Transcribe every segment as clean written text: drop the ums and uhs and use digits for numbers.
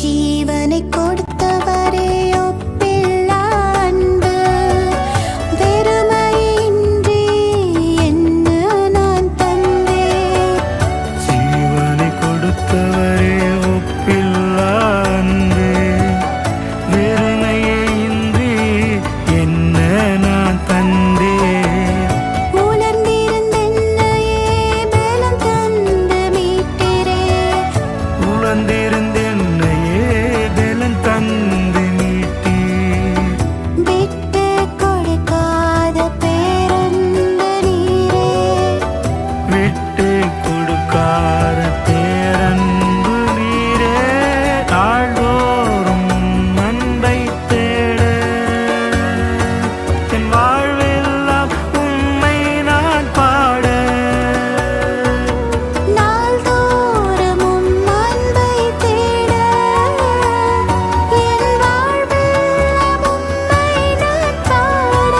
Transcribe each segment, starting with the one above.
ஜீவனை கொடுத்தவரே ஒப்பில்லா அன்பு, வெறுமையின்றி என்ன நான் தந்தேன். ஜீவனை கொடுத்தவரே ஒப்பில்லா அன்பு, வெறுமையின்றி என்ன நான் தந்தேன். உலர்ந்திருந்தென்னையே பலம் தந்து மீட்டிரே. உலர்ந்திருந்தென்னையே பலம் தந்து மீட்டீர். விட்டு கொடுக்காத பேரன்பு நீரே. விட்டு கொடுக்காத பேரன்பு நீரே. நாள்தோறும் அன்பை தேட என் வாழ்வெல்லாம் உம்மை நான் பாட. நாள்தோறும் உம் அன்பை தேட என் வாழ்வெல்லாம் உம்மை நான் பாட.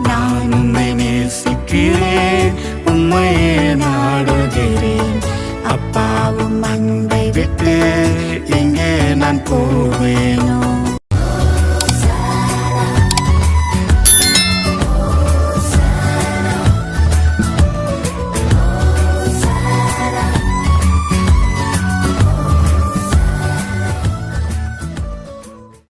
நான் உம்மை நேசிக்கிறேன், உம்மையே நாடுகிறேன். அப்பாவும் அன்பை விட்டு எங்கே நான் போவேனோ?